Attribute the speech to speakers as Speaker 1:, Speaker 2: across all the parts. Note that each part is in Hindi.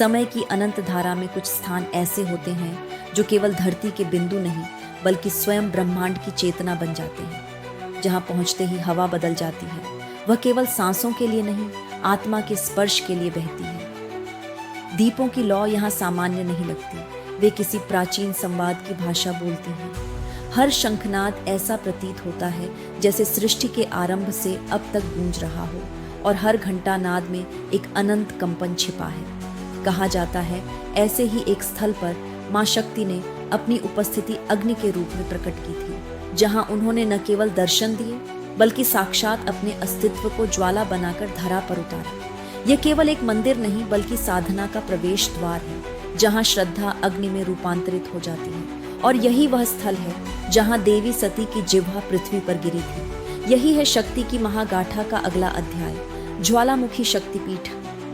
Speaker 1: समय की अनंत धारा में कुछ स्थान ऐसे होते हैं जो केवल धरती के बिंदु नहीं बल्कि स्वयं ब्रह्मांड की चेतना बन जाते हैं। जहां पहुंचते ही हवा बदल जाती है, वह केवल सांसों के लिए नहीं, आत्मा के स्पर्श के लिए बहती है। दीपों की लौ यहाँ सामान्य नहीं लगती, वे किसी प्राचीन संवाद की भाषा बोलती हैं। हर शंखनाद ऐसा प्रतीत होता है जैसे सृष्टि के आरंभ से अब तक गूंज रहा हो, और हर घंटा नाद में एक अनंत कंपन छिपा है। कहा जाता है ऐसे ही एक स्थल पर मां शक्ति ने अपनी उपस्थिति अग्नि के रूप में प्रकट की थी, जहां उन्होंने न केवल दर्शन दिए बल्कि साक्षात अपने अस्तित्व को ज्वाला बनाकर धरा पर उतारा। यह केवल एक मंदिर नहीं बल्कि साधना का प्रवेश द्वार है, जहां श्रद्धा अग्नि में रूपांतरित हो जाती है। और यही वह स्थल है जहां देवी सती की जिह्वा पृथ्वी पर गिरी थी। यही है शक्ति की महागाथा का अगला अध्याय, ज्वालामुखी शक्तिपीठ।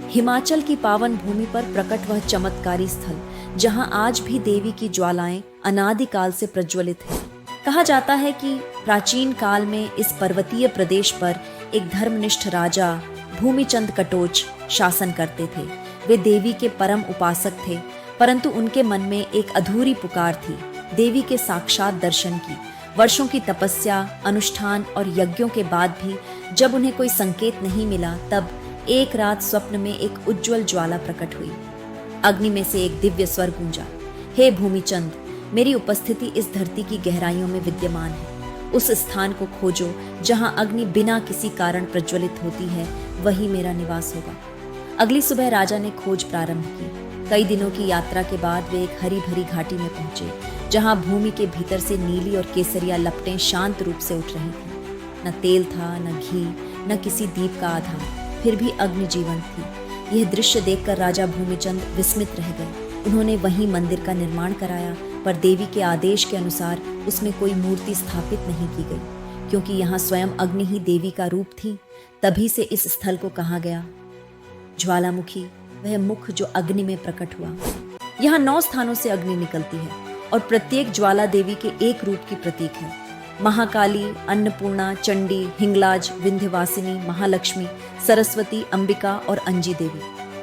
Speaker 1: हिमाचल की पावन भूमि पर प्रकट वह चमत्कारी स्थल जहां आज भी देवी की ज्वालाएं अनादिकाल से प्रज्वलित है। कहा जाता है कि प्राचीन काल में इस पर्वतीय प्रदेश पर एक धर्मनिष्ठ राजा भूमिचंद कटोच शासन करते थे। वे देवी के परम उपासक थे, परंतु उनके मन में एक अधूरी पुकार थी, देवी के साक्षात दर्शन की। वर्षों की तपस्या, अनुष्ठान और यज्ञों के बाद भी जब उन्हें कोई संकेत नहीं मिला, तब एक रात स्वप्न में एक उज्जवल ज्वाला प्रकट हुई। अग्नि में से एक दिव्य स्वर गूंजा, हे भूमिचंद, मेरी उपस्थिति इस धरती की गहराइयों में विद्यमान है। उस स्थान को खोजो जहां अग्नि बिना किसी कारण प्रज्वलित होती है, वही मेरा निवास होगा। अगली सुबह राजा ने खोज प्रारंभ की। कई दिनों की यात्रा के बाद वे एक हरी भरी घाटी में पहुंचे, जहां भूमि के भीतर से नीली और केसरिया लपटें शांत रूप से उठ रही थीं। न तेल था, न घी, न किसी दीप का आधार, फिर भी अग्नि जीवंत थी। यह दृश्य देखकर राजा भूमिचंद विस्मित रह गए। उन्होंने वहीं मंदिर का निर्माण कराया, पर देवी के आदेश के अनुसार उसमें कोई मूर्ति स्थापित नहीं की गई, क्योंकि यहाँ स्वयं अग्नि ही देवी का रूप थी। तभी से इस स्थल को कहा गया ज्वालामुखी, वह मुख जो अग्नि में प्रकट हुआ। यहाँ 9 स्थानों से अग्नि निकलती है और प्रत्येक ज्वाला देवी के एक रूप की प्रतीक है। महाकाली, अन्नपूर्णा, चंडी, हिंगलाज, विंध्यवासिनी, महालक्ष्मी, सरस्वती, अंबिका और अंजी देवी।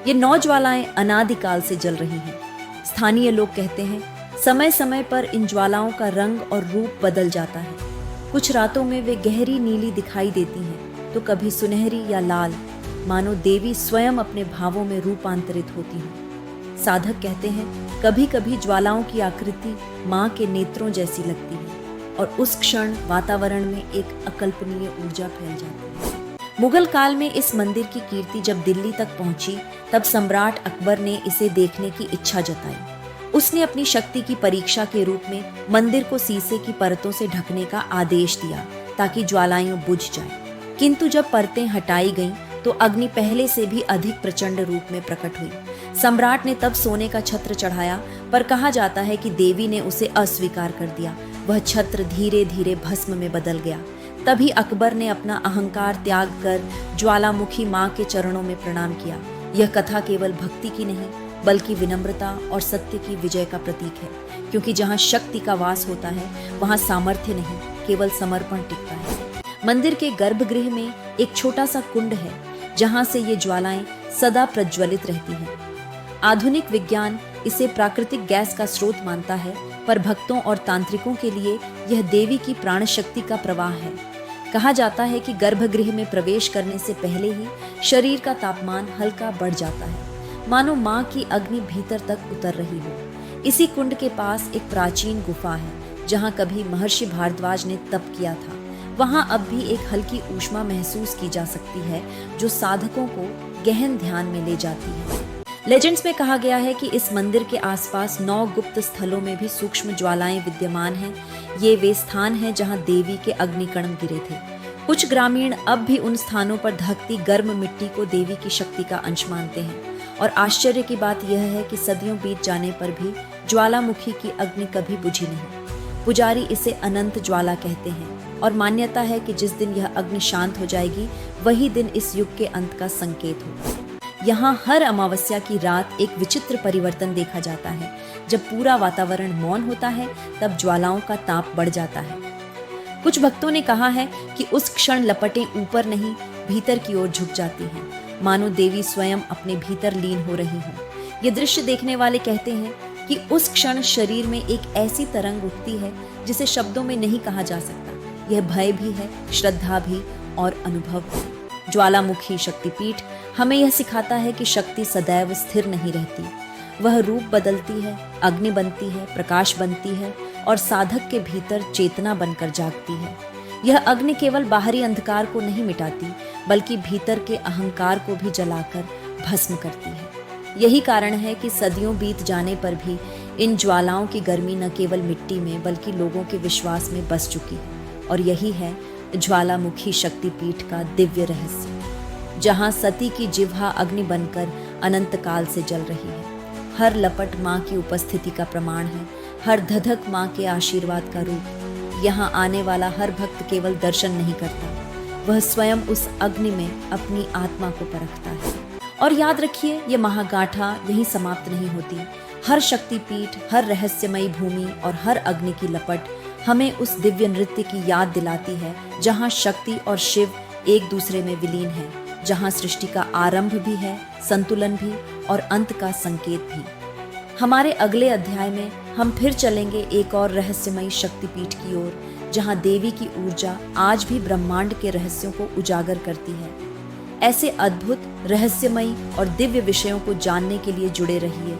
Speaker 1: ये 9 ज्वालाएं अनादिकाल से जल रही हैं। स्थानीय लोग कहते हैं समय समय पर इन ज्वालाओं का रंग और रूप बदल जाता है। कुछ रातों में वे गहरी नीली दिखाई देती हैं, तो कभी सुनहरी या लाल, मानो देवी स्वयं अपने भावों में रूपांतरित होती हैं। साधक कहते हैं कभी कभी ज्वालाओं की आकृति माँ के नेत्रों जैसी लगती है, और उस क्षण वातावरण में एक अकल्पनीय ऊर्जा फैल जाती है। मुगल काल में इस मंदिर की कीर्ति जब दिल्ली तक पहुंची, तब सम्राट अकबर ने इसे देखने की इच्छा जताई। उसने अपनी शक्ति की परीक्षा के रूप में मंदिर को शीशे की परतों से ढकने का आदेश दिया, ताकि ज्वालाएं बुझ जाएं। किंतु जब परतें हटाई गईं, तो अग्नि पहले से भी अधिक प्रचंड रूप में प्रकट हुई। सम्राट ने तब सोने का छत्र चढ़ाया, पर कहा जाता है कि देवी ने उसे अस्वीकार कर दिया। वह छत्र धीरे धीरे भस्म में बदल गया। तभी अकबर ने अपना अहंकार त्याग कर ज्वालामुखी मां के चरणों में प्रणाम किया। यह कथा केवल भक्ति की नहीं बल्कि विनम्रता और सत्य की विजय का प्रतीक है, क्योंकि जहां शक्ति का वास होता है वहां सामर्थ्य नहीं, केवल समर्पण टिकता है। मंदिर के गर्भगृह में एक छोटा सा कुंड है, जहां से ये ज्वालाएं सदा प्रज्वलित रहती हैं। आधुनिक विज्ञान इसे प्राकृतिक गैस का स्रोत मानता है, पर भक्तों और तांत्रिकों के लिए यह देवी की प्राण शक्ति का प्रवाह है। कहा जाता है कि गर्भगृह में प्रवेश करने से पहले ही शरीर का तापमान हल्का बढ़ जाता है, मानो माँ की अग्नि भीतर तक उतर रही हो। इसी कुंड के पास एक प्राचीन गुफा है, जहाँ कभी महर्षि भारद्वाज ने तप किया था। वहाँ अब भी एक हल्की ऊष्मा महसूस की जा सकती है, जो साधकों को गहन ध्यान में ले जाती है। लेजेंड्स में कहा गया है कि इस मंदिर के आसपास 9 गुप्त स्थलों में भी सूक्ष्म ज्वालाएं विद्यमान हैं। ये वे स्थान हैं जहां देवी के अग्निकण गिरे थे। कुछ ग्रामीण अब भी उन स्थानों पर धकती गर्म मिट्टी को देवी की शक्ति का अंश मानते हैं। और आश्चर्य की बात यह है कि सदियों बीत जाने पर भी ज्वालामुखी की अग्नि कभी बुझी नहीं। पुजारी इसे अनंत ज्वाला कहते हैं, और मान्यता है कि जिस दिन यह अग्नि शांत हो जाएगी, वही दिन इस युग के अंत का संकेत होगा। यहाँ हर अमावस्या की रात एक विचित्र परिवर्तन देखा जाता है। जब पूरा वातावरण मौन होता है, तब ज्वालाओं का ताप बढ़ जाता है। कुछ भक्तों ने कहा है कि उस क्षण लपटें ऊपर नहीं, भीतर की ओर झुक जाती हैं, मानो देवी स्वयं अपने भीतर लीन हो रही हो। ये दृश्य देखने वाले कहते हैं कि उस क्षण शरीर में एक ऐसी तरंग उठती है जिसे शब्दों में नहीं कहा जा सकता। यह भय भी है, श्रद्धा भी और अनुभव भी। ज्वालामुखी शक्तिपीठ हमें यह सिखाता है कि शक्ति सदैव स्थिर नहीं रहती। वह रूप बदलती है, अग्नि बनती है, प्रकाश बनती है और साधक के भीतर चेतना बनकर जागती है। यह अग्नि केवल बाहरी अंधकार को नहीं मिटाती, बल्कि भीतर के अहंकार को भी जलाकर भस्म करती है। यही कारण है कि सदियों बीत जाने पर भी इन ज्वालाओं की गर्मी न केवल मिट्टी में बल्कि लोगों के विश्वास में बस चुकी है। और यही है ज्वालामुखी शक्तिपीठ का दिव्य रहस्य, जहाँ सती की जिह्वा अग्नि बनकर अनंत काल से जल रही है। हर लपट माँ की उपस्थिति का प्रमाण है, हर धधक माँ के आशीर्वाद का रूप। यहाँ आने वाला हर भक्त केवल दर्शन नहीं करता, वह स्वयं उस अग्नि में अपनी आत्मा को परखता है। और याद रखिए, ये महागाथा यहीं समाप्त नहीं होती। हर शक्तिपीठ, हर रहस्यमयी भूमि और हर अग्नि की लपट हमें उस दिव्य नृत्य की याद दिलाती है, जहाँ शक्ति और शिव एक दूसरे में विलीन है, जहाँ सृष्टि का आरंभ भी है, संतुलन भी और अंत का संकेत भी। हमारे अगले अध्याय में हम फिर चलेंगे एक और रहस्यमयी शक्तिपीठ की ओर, जहाँ देवी की ऊर्जा आज भी ब्रह्मांड के रहस्यों को उजागर करती है। ऐसे अद्भुत, रहस्यमयी और दिव्य विषयों को जानने के लिए जुड़े रहिए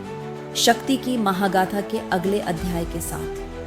Speaker 1: शक्ति की महागाथा के अगले अध्याय के साथ।